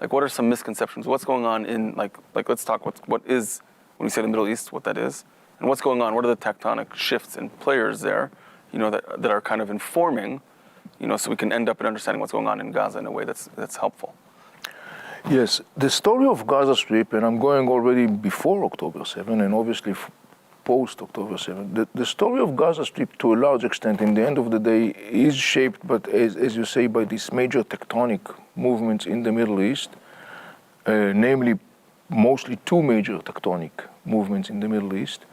Like, what are some misconceptions? What's going on in, like let's talk what is, when we say the Middle East, what that is, and what's going on, what are the tectonic shifts and players there, that are kind of informing, so we can end up in understanding what's going on in Gaza in a way that's helpful. Yes, the story of Gaza Strip, and I'm going already before October 7, and obviously post-October 7, the story of Gaza Strip, to a large extent, in the end of the day, is shaped, but as you say, by these major tectonic movements in the Middle East, namely mostly two major tectonic movements in the Middle East,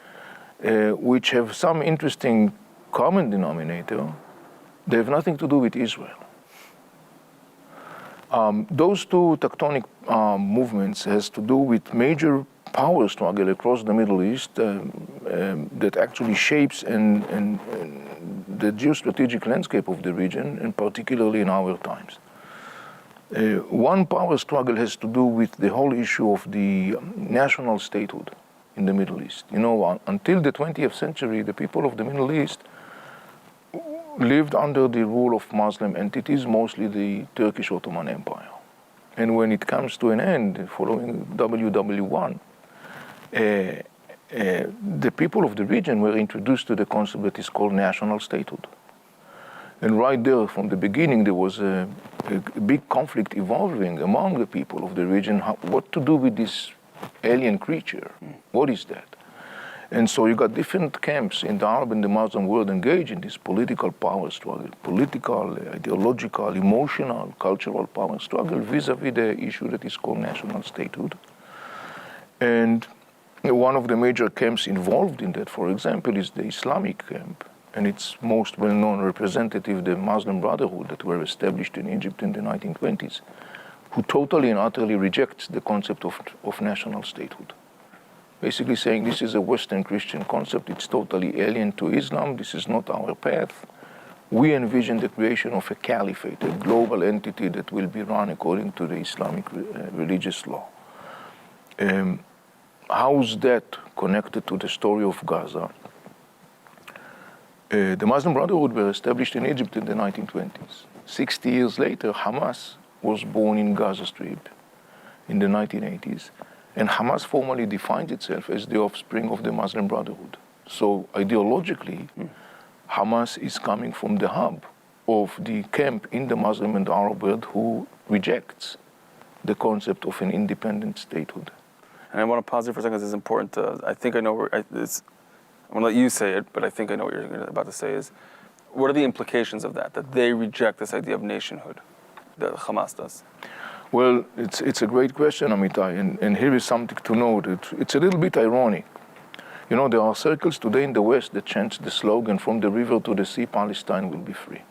which have some interesting common denominator. They have nothing to do with Israel. Those two tectonic movements has to do with major power struggle across the Middle East that actually shapes and the geostrategic landscape of the region, and particularly in our times. One power struggle has to do with the whole issue of the national statehood in the Middle East. Until the 20th century, the people of the Middle East lived under the rule of Muslim entities, mostly the Turkish Ottoman Empire. And when it comes to an end, following WW1, the people of the region were introduced to the concept that is called national statehood. And right there, from the beginning, there was a big conflict evolving among the people of the region, what to do with this alien creature. What is that? And so you got different camps in the Arab and the Muslim world engaged in this political power struggle, political, ideological, emotional, cultural power struggle vis-a-vis the issue that is called national statehood. And one of the major camps involved in that, for example, is the Islamic camp, and its most well-known representative, the Muslim Brotherhood, that were established in Egypt in the 1920s, who totally and utterly rejects the concept of national statehood. Basically saying this is a Western Christian concept, it's totally alien to Islam, this is not our path. We envision the creation of a caliphate, a global entity that will be run according to the Islamic religious law. How's that connected to the story of Gaza? The Muslim Brotherhood were established in Egypt in the 1920s. 60 years later, Hamas was born in Gaza Strip in the 1980s. And Hamas formally defines itself as the offspring of the Muslim Brotherhood. So ideologically, Hamas is coming from the hub of the camp in the Muslim and Arab world who rejects the concept of an independent statehood. And I want to pause here for a second, because it's important. I think I know where, I'm going to let you say it, but I think I know what you're about to say is, what are the implications of that they reject this idea of nationhood, that Hamas does? Well, it's a great question, Amitai, and here is something to note. It's a little bit ironic. There are circles today in the West that chant the slogan, from the river to the sea, Palestine will be free.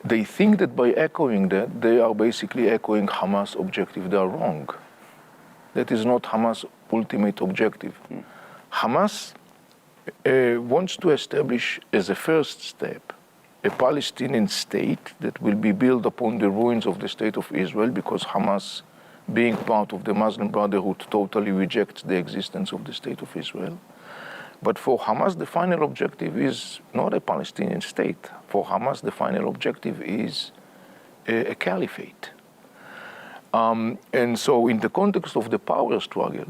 They think that by echoing that, they are basically echoing Hamas' objective. They are wrong. That is not Hamas' ultimate objective. Hamas wants to establish, as a first step, a Palestinian state that will be built upon the ruins of the state of Israel, because Hamas, being part of the Muslim Brotherhood, totally rejects the existence of the state of Israel. But for Hamas, the final objective is not a Palestinian state. For Hamas, the final objective is a caliphate. And so in the context of the power struggle,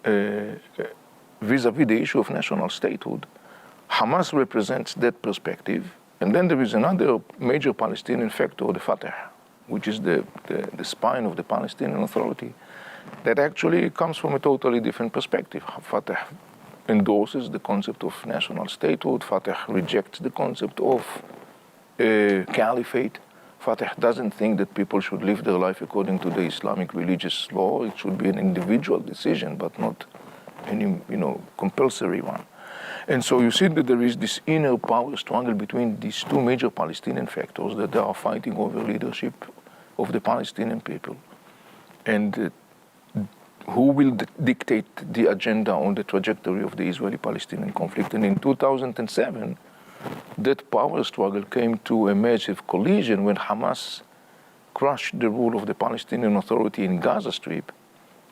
vis-a-vis the issue of national statehood, Hamas represents that perspective. And then there is another major Palestinian factor, the Fatah, which is the spine of the Palestinian Authority, that actually comes from a totally different perspective. Fatah endorses the concept of national statehood. Fatah rejects the concept of caliphate. Fatah doesn't think that people should live their life according to the Islamic religious law. It should be an individual decision, but not any, compulsory one. And so you see that there is this inner power struggle between these two major Palestinian factors, that they are fighting over leadership of the Palestinian people. And who will dictate the agenda on the trajectory of the Israeli-Palestinian conflict. And in 2007, that power struggle came to a massive collision when Hamas crushed the rule of the Palestinian Authority in Gaza Strip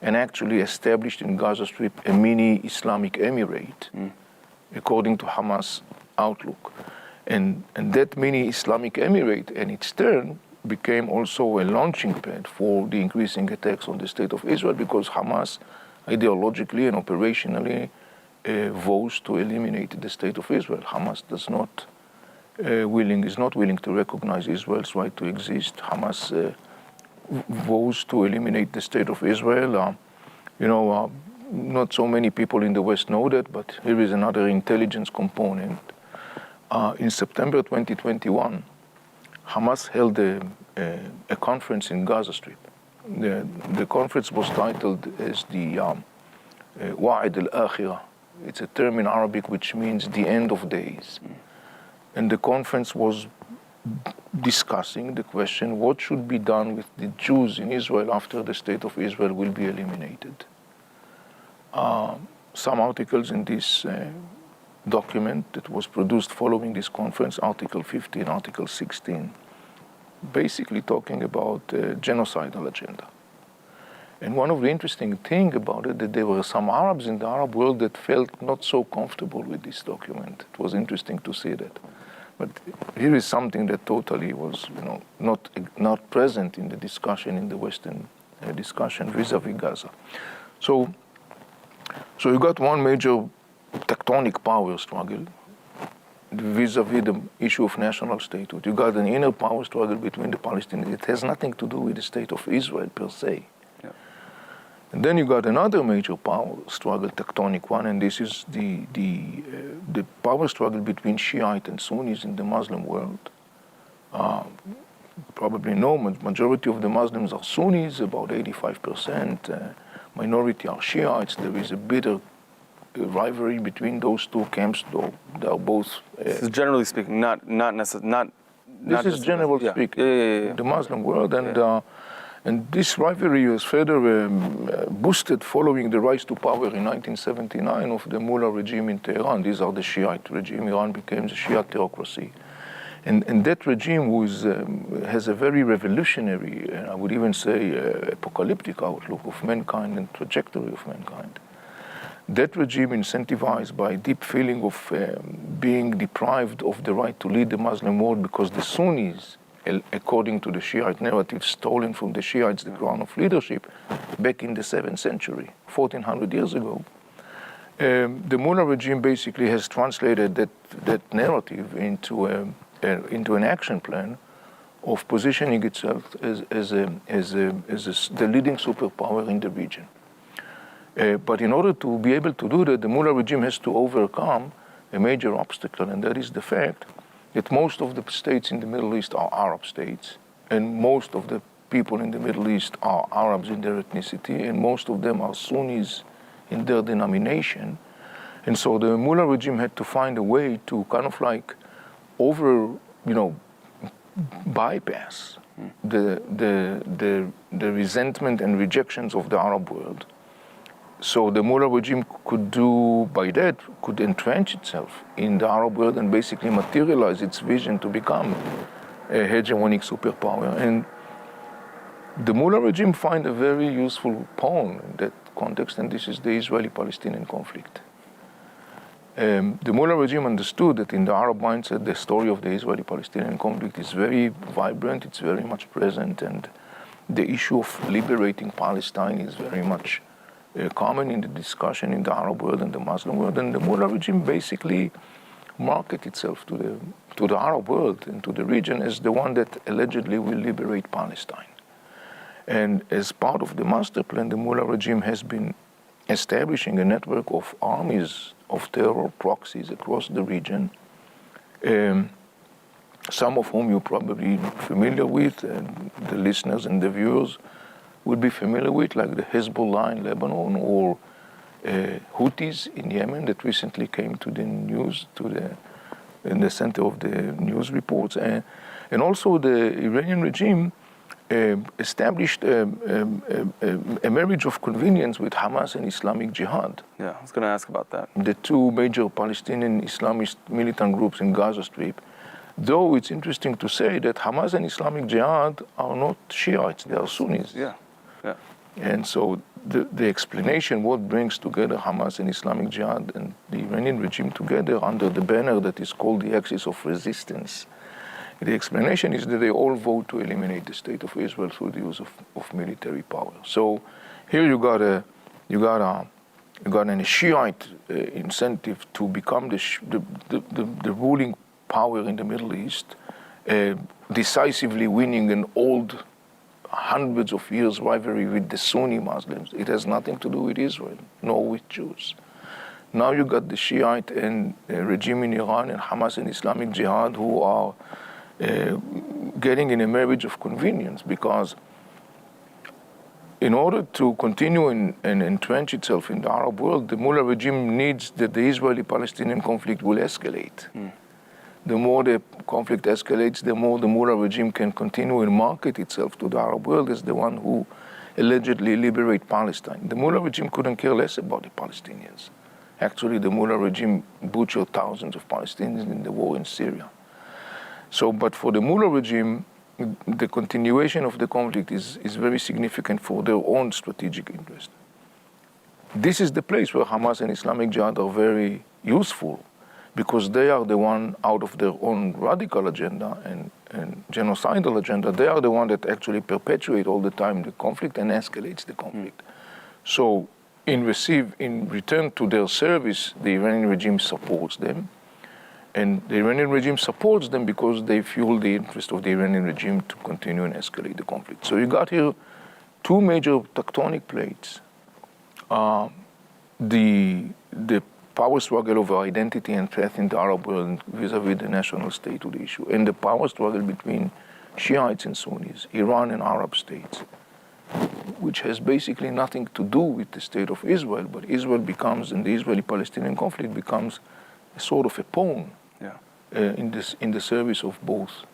and actually established in Gaza Strip a mini Islamic emirate, according to Hamas' outlook. And that mini Islamic emirate, in its turn, became also a launching pad for the increasing attacks on the state of Israel, because Hamas, ideologically and operationally, vows to eliminate the state of Israel. Hamas is not willing to recognize Israel's right to exist. Hamas vows to eliminate the state of Israel. Not so many people in the West know that, but here is another intelligence component. In September 2021, Hamas held a conference in Gaza Strip. The conference was titled as the Wa'id al-Akhirah. It's a term in Arabic which means the end of days. And the conference was discussing the question, what should be done with the Jews in Israel after the state of Israel will be eliminated? Some articles in this document that was produced following this conference, Article 15, Article 16, basically talking about a genocidal agenda. And one of the interesting things about it, that there were some Arabs in the Arab world that felt not so comfortable with this document. It was interesting to see that. But here is something that totally was, not present in the discussion, in the Western discussion vis-a-vis Gaza. So you got one major tectonic power struggle vis-a-vis the issue of national statehood. You got an inner power struggle between the Palestinians. It has nothing to do with the state of Israel per se. Yeah. And then you got another major power struggle, tectonic one, and this is the power struggle between Shiite and Sunnis in the Muslim world. Probably know, majority of the Muslims are Sunnis, about 85%. Minority are Shiites. There is a bitter rivalry between those two camps, though they are both. This is generally speaking, not necessarily. This is general speaking. Yeah. The Muslim world, and this rivalry was further boosted following the rise to power in 1979 of the Mullah regime in Tehran. These are the Shiite regime. Iran became the Shiite theocracy. And that regime has a very revolutionary, and I would even say apocalyptic outlook of mankind and trajectory of mankind. That regime, incentivized by a deep feeling of being deprived of the right to lead the Muslim world because the Sunnis, according to the Shiite narrative, stolen from the Shiites the crown of leadership back in the 7th century, 1400 years ago. The Mullah regime basically has translated that narrative into an action plan of positioning itself as the leading superpower in the region. But in order to be able to do that, the Mullah regime has to overcome a major obstacle, and that is the fact that most of the states in the Middle East are Arab states, and most of the people in the Middle East are Arabs in their ethnicity, and most of them are Sunnis in their denomination. And so the Mullah regime had to find a way to kind of like bypass the resentment and rejections of the Arab world. So the Mullah regime could entrench itself in the Arab world and basically materialize its vision to become a hegemonic superpower. And the Mullah regime find a very useful pawn in that context, and this is the Israeli-Palestinian conflict. The Mullah regime understood that in the Arab mindset, the story of the Israeli-Palestinian conflict is very vibrant, it's very much present, and the issue of liberating Palestine is very much common in the discussion in the Arab world and the Muslim world. And the Mullah regime basically market itself to the Arab world and to the region as the one that allegedly will liberate Palestine. And as part of the master plan, the Mullah regime has been establishing a network of armies of terror proxies across the region, some of whom you're probably familiar with, and the listeners and the viewers would be familiar with, like the Hezbollah in Lebanon or Houthis in Yemen that recently came to the news, in the center of the news reports. And also the Iranian regime established a marriage of convenience with Hamas and Islamic Jihad. Yeah, I was going to ask about that. The two major Palestinian Islamist militant groups in Gaza Strip. Though it's interesting to say that Hamas and Islamic Jihad are not Shiites, they are Sunnis. Yeah. And so the explanation, what brings together Hamas and Islamic Jihad and the Iranian regime together under the banner that is called the Axis of Resistance, The explanation is that they all vote to eliminate the state of Israel through the use of military power. So here you got an Shiite incentive to become the ruling power in the Middle East, decisively winning an old, hundreds of years rivalry with the Sunni Muslims. It has nothing to do with Israel, nor with Jews. Now you got the Shiite and regime in Iran and Hamas and Islamic Jihad who are getting in a marriage of convenience, because in order to continue and entrench itself in the Arab world, the mullah regime needs that the Israeli-Palestinian conflict will escalate. The more the conflict escalates, the more the mullah regime can continue and market itself to the Arab world as the one who allegedly liberate Palestine. The mullah regime couldn't care less about the Palestinians. Actually, the mullah regime butchered thousands of Palestinians in the war in Syria. So, but for the mullah regime, the continuation of the conflict is very significant for their own strategic interest. This is the place where Hamas and Islamic Jihad are very useful, because they are the one, out of their own radical agenda and genocidal agenda, they are the one that actually perpetuate all the time the conflict and escalates the conflict. So in return to their service, the Iranian regime supports them. And the Iranian regime supports them because they fuel the interest of the Iranian regime to continue and escalate the conflict. So you got here two major tectonic plates. The power struggle over identity and faith in the Arab world vis-a-vis the national statehood issue, and the power struggle between Shiites and Sunnis, Iran and Arab states, which has basically nothing to do with the state of Israel, but Israel becomes, and the Israeli-Palestinian conflict becomes a sort of a pawn in the service of both